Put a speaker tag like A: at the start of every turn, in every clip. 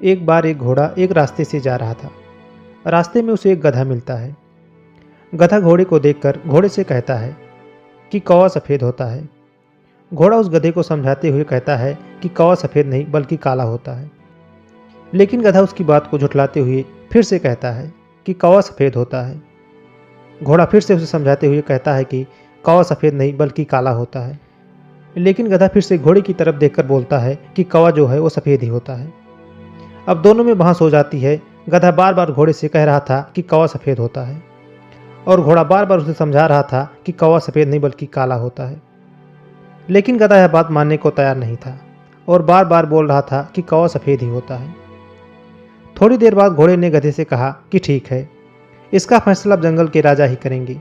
A: एक बार एक घोड़ा एक रास्ते से जा रहा था। रास्ते में उसे एक गधा मिलता है। गधा घोड़े को देखकर घोड़े से कहता है कि कौवा सफ़ेद होता है। घोड़ा उस गधे को समझाते हुए कहता है कि कौवा सफ़ेद नहीं बल्कि काला होता है। लेकिन गधा उसकी बात को झुठलाते हुए फिर से कहता है कि कौवा सफ़ेद होता है। घोड़ा फिर से उसे समझाते हुए कहता है कि कौवा सफ़ेद नहीं बल्कि काला होता है। लेकिन गधा फिर से घोड़े की तरफ देखकर बोलता है कि कौवा जो है वो सफ़ेद ही होता है। अब दोनों में बहस हो जाती है। गधा बार बार घोड़े से कह रहा था कि कौवा सफ़ेद होता है और घोड़ा बार बार उसे समझा रहा था कि कौवा सफ़ेद नहीं बल्कि काला होता है। लेकिन गधा यह बात मानने को तैयार नहीं था और बार बार बोल रहा था कि कौवा सफ़ेद ही होता है। थोड़ी देर बाद घोड़े ने गधे से कहा कि ठीक है, इसका फैसला अब जंगल के राजा ही करेंगे।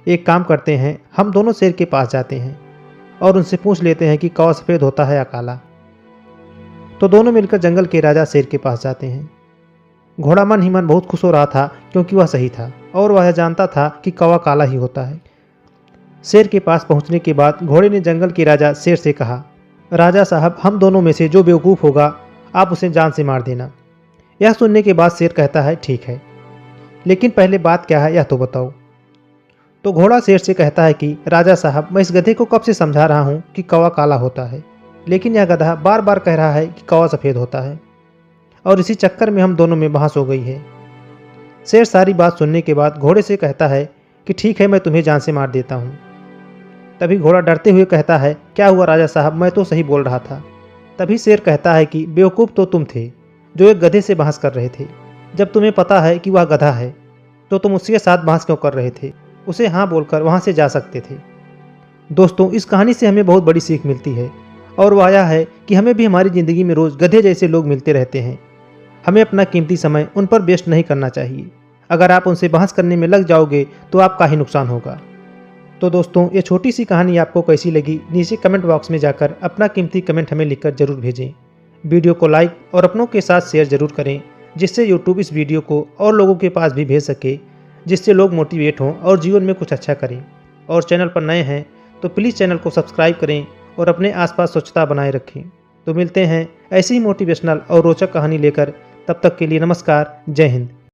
A: एक काम करते हैं, हम दोनों शेर के पास जाते हैं और उनसे पूछ लेते हैं कि कौवा सफ़ेद होता है या काला। तो दोनों मिलकर जंगल के राजा शेर के पास जाते हैं। घोड़ा मन ही मन बहुत खुश हो रहा था क्योंकि वह सही था और वह जानता था कि कौवा काला ही होता है। शेर के पास पहुंचने के बाद घोड़े ने जंगल के राजा शेर से कहा, राजा साहब, हम दोनों में से जो बेवकूफ़ होगा आप उसे जान से मार देना। यह सुनने के बाद शेर कहता है ठीक है, लेकिन पहले बात क्या है यह तो बताओ। तो घोड़ा शेर से कहता है कि राजा साहब, मैं इस गधे को कब से समझा रहा हूँ कि कौवा काला होता है, लेकिन यह गधा बार बार कह रहा है कि कौवा सफ़ेद होता है और इसी चक्कर में हम दोनों में बहस हो गई है। शेर सारी बात सुनने के बाद घोड़े से कहता है कि ठीक है, मैं तुम्हें जान से मार देता हूँ। तभी घोड़ा डरते हुए कहता है, क्या हुआ राजा साहब, मैं तो सही बोल रहा था। तभी शेर कहता है कि बेवकूफ़ तो तुम थे जो एक गधे से बहस कर रहे थे। जब तुम्हें पता है कि वह गधा है तो तुम उसके साथ बहस क्यों कर रहे थे? उसे हाँ बोलकर वहाँ से जा सकते थे। दोस्तों, इस कहानी से हमें बहुत बड़ी सीख मिलती है और वह यह है कि हमें भी हमारी ज़िंदगी में रोज़ गधे जैसे लोग मिलते रहते हैं। हमें अपना कीमती समय उन पर वेस्ट नहीं करना चाहिए। अगर आप उनसे बहस करने में लग जाओगे तो आपका ही नुकसान होगा। तो दोस्तों, ये छोटी सी कहानी आपको कैसी लगी नीचे कमेंट बॉक्स में जाकर अपना कीमती कमेंट हमें लिखकर ज़रूर भेजें। वीडियो को लाइक और अपनों के साथ शेयर ज़रूर करें, जिससे यूट्यूब इस वीडियो को और लोगों के पास भी भेज सके, जिससे लोग मोटिवेट हों और जीवन में कुछ अच्छा करें। और चैनल पर नए हैं तो प्लीज़ चैनल को सब्सक्राइब करें और अपने आसपास स्वच्छता बनाए रखें। तो मिलते हैं ऐसी ही मोटिवेशनल और रोचक कहानी लेकर। तब तक के लिए नमस्कार, जय हिंद।